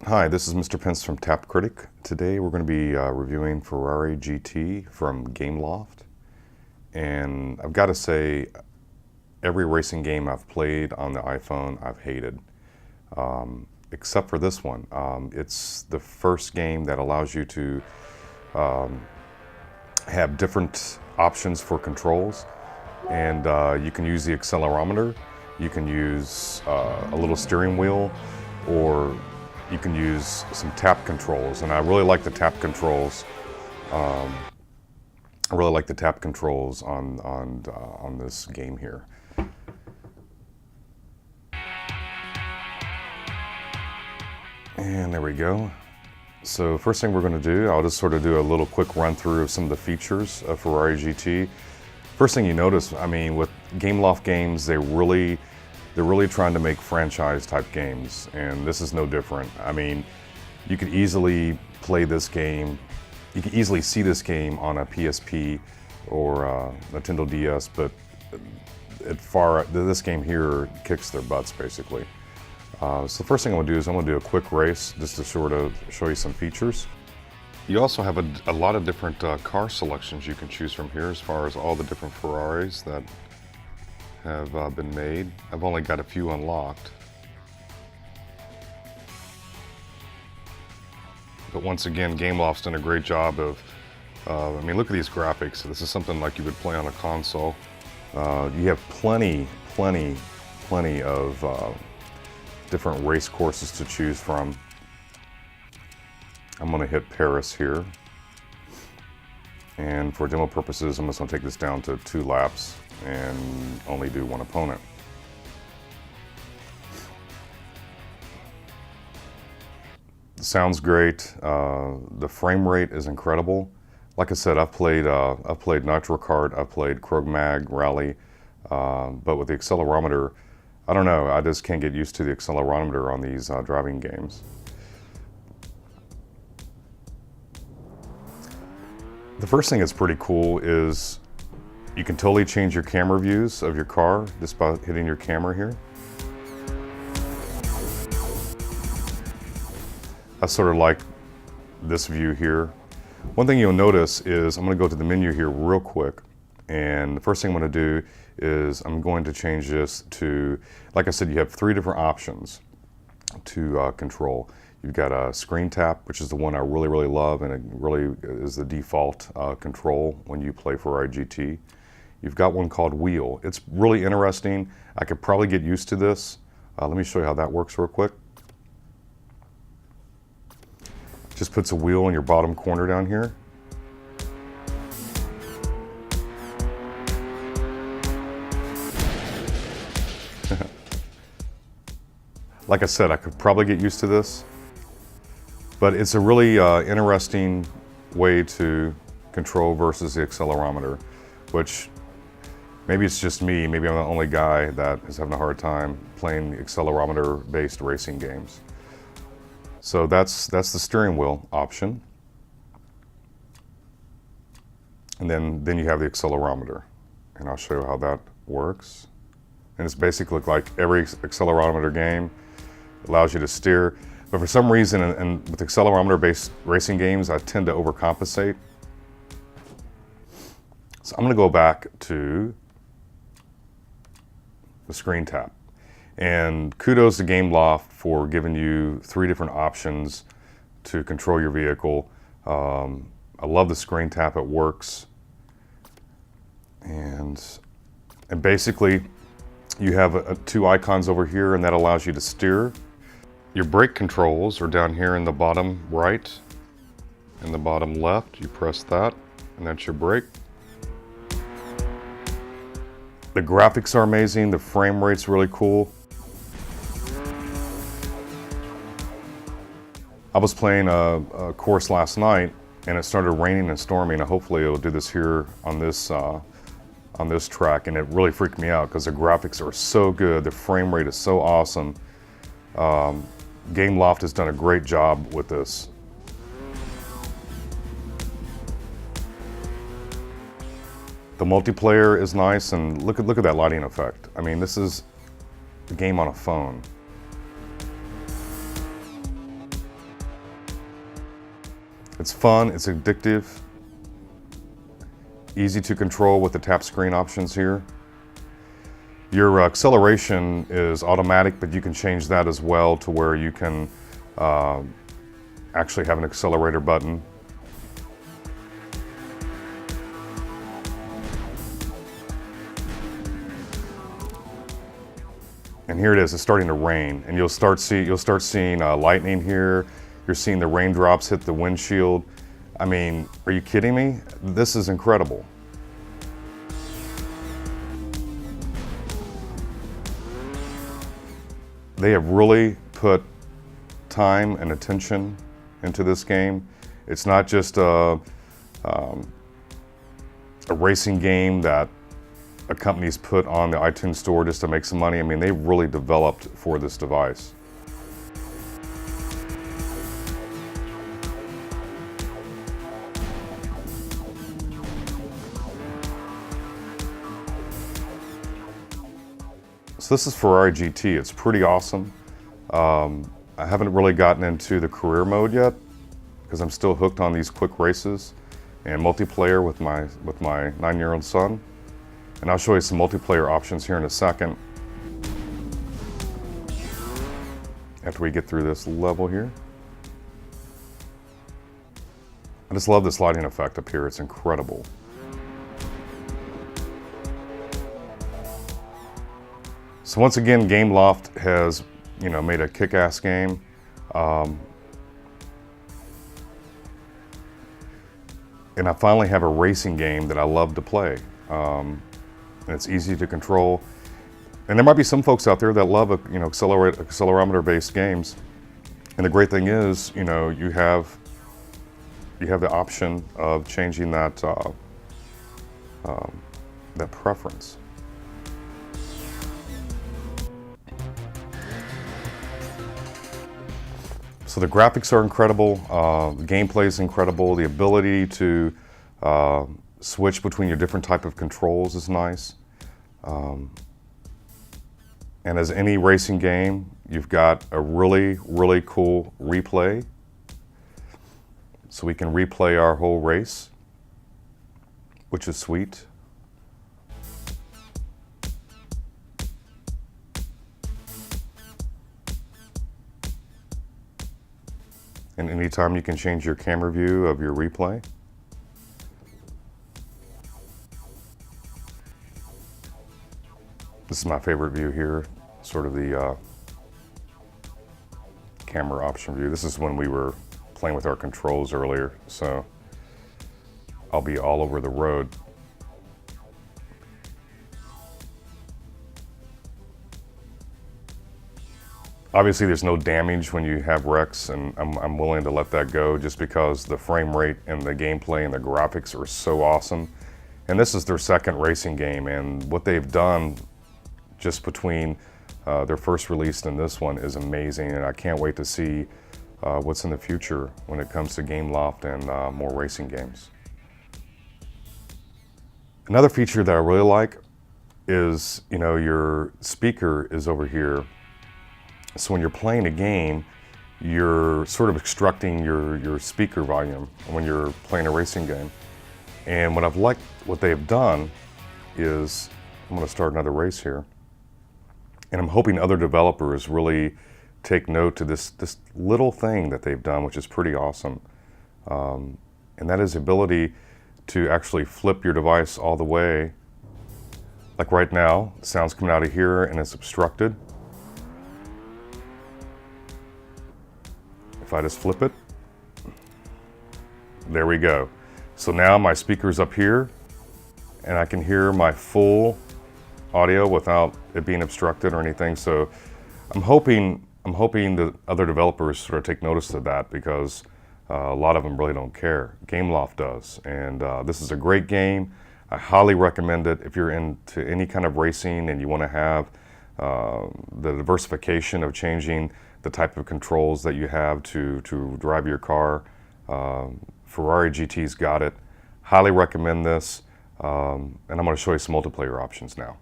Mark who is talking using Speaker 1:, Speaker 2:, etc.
Speaker 1: Hi, this is Mr. Pence from TapCritic. Today we're going to be reviewing Ferrari GT from Gameloft. And I've got to say, every racing game I've played on the iPhone I've hated, except for this one. It's the first game that allows you to have different options for controls. And you can use the accelerometer, you can use a little steering wheel, or you can use some tap controls, and I really like the tap controls. I really like the tap controls on this game here. And there we go. So first thing we're going to do, I'll just sort of do a little quick run through of some of the features of Ferrari GT. First thing you notice, I mean, with Gameloft games, they're really trying to make franchise type games, and this is no different. I mean, you could easily play this game, you can easily see this game on a PSP or Nintendo DS, but this game here kicks their butts basically. So the first thing I'm going to do is I'm going to do a quick race just to sort of show you some features. You also have a lot of different car selections you can choose from here as far as all the different Ferraris that have been made. I've only got a few unlocked. But once again, Gameloft's done a great job of, I mean, look at these graphics. This is something like you would play on a console. You have plenty of different race courses to choose from. I'm going to hit Paris here. And for demo purposes, I'm just going to take this down to 2 laps and only do one opponent. Sounds great. The frame rate is incredible. Like I said, I've played Nitro Kart, I've played Krog Mag Rally, but with the accelerometer, I don't know. I just can't get used to the accelerometer on these driving games. The first thing that's pretty cool is you can totally change your camera views of your car just by hitting your camera here. I sort of like this view here. One thing you'll notice is I'm going to go to the menu here real quick, and the first thing I'm going to do is I'm going to change this to, like I said, you have 3 different options to control. You've got a screen tap, which is the one I really love, and it really is the default control when you play Ferrari GT. You've got one called wheel. It's really interesting. I could probably get used to this. Let me show you how that works real quick. Just puts a wheel in your bottom corner down here. Like I said, I could probably get used to this. But it's a really interesting way to control versus the accelerometer, which maybe it's just me, maybe I'm the only guy that is having a hard time playing the accelerometer-based racing games. So that's the steering wheel option. And then you have the accelerometer, and I'll show you how that works. And it's basically like every accelerometer game allows you to steer. But for some reason, and with accelerometer-based racing games, I tend to overcompensate. So I'm going to go back to the screen tap. And kudos to Gameloft for giving you 3 different options to control your vehicle. I love the screen tap, it works. And basically, you have 2 icons over here, and that allows you to steer. Your brake controls are down here in the bottom right and the bottom left. You press that, and that's your brake. The graphics are amazing. The frame rate's really cool. I was playing a course last night, and it started raining and storming. And hopefully, it'll do this here on this track, and it really freaked me out because the graphics are so good. The frame rate is so awesome. Gameloft has done a great job with this. The multiplayer is nice, and look at that lighting effect. I mean, this is a game on a phone. It's fun, it's addictive, easy to control with the tap screen options here. Your acceleration is automatic, but you can change that as well to where you can actually have an accelerator button. And here it is, it's starting to rain, and you'll start seeing lightning here. You're seeing the raindrops hit the windshield. I mean, are you kidding me? This is incredible. They have really put time and attention into this game. It's not just a racing game that a company's put on the iTunes store just to make some money. I mean, they really developed for this device. So this is Ferrari GT. It's pretty awesome. I haven't really gotten into the career mode yet because I'm still hooked on these quick races and multiplayer with my 9-year-old son. And I'll show you some multiplayer options here in a second after we get through this level here. I just love this lighting effect up here. It's incredible. So once again, Gameloft has, made a kick-ass game. And I finally have a racing game that I love to play. And it's easy to control. And there might be some folks out there that love, accelerometer-based games. And the great thing is, you have the option of changing that that preference. So the graphics are incredible, the gameplay is incredible, the ability to switch between your different type of controls is nice. And as any racing game, you've got a really, really cool replay. So we can replay our whole race, which is sweet. And anytime you can change your camera view of your replay. This is my favorite view here, sort of the camera option view. This is when we were playing with our controls earlier, so I'll be all over the road. Obviously, there's no damage when you have wrecks, and I'm willing to let that go just because the frame rate and the gameplay and the graphics are so awesome. And this is their second racing game, and what they've done just between their first release and this one is amazing, and I can't wait to see what's in the future when it comes to Gameloft and more racing games. Another feature that I really like is, your speaker is over here. So when you're playing a game, you're sort of extracting your speaker volume when you're playing a racing game. And what I've liked, what they've done is, I'm going to start another race here. And I'm hoping other developers really take note to this little thing that they've done, which is pretty awesome. And that is the ability to actually flip your device all the way. Like right now, the sound's coming out of here and it's obstructed. If I just flip it, there we go. So now my speaker's up here and I can hear my full audio without it being obstructed or anything. So I'm hoping that other developers sort of take notice of that, because a lot of them really don't care. Gameloft does, and this is a great game. I highly recommend it if you're into any kind of racing and you want to have the diversification of changing the type of controls that you have to drive your car. Ferrari GT's got it. Highly recommend this. And I'm going to show you some multiplayer options now.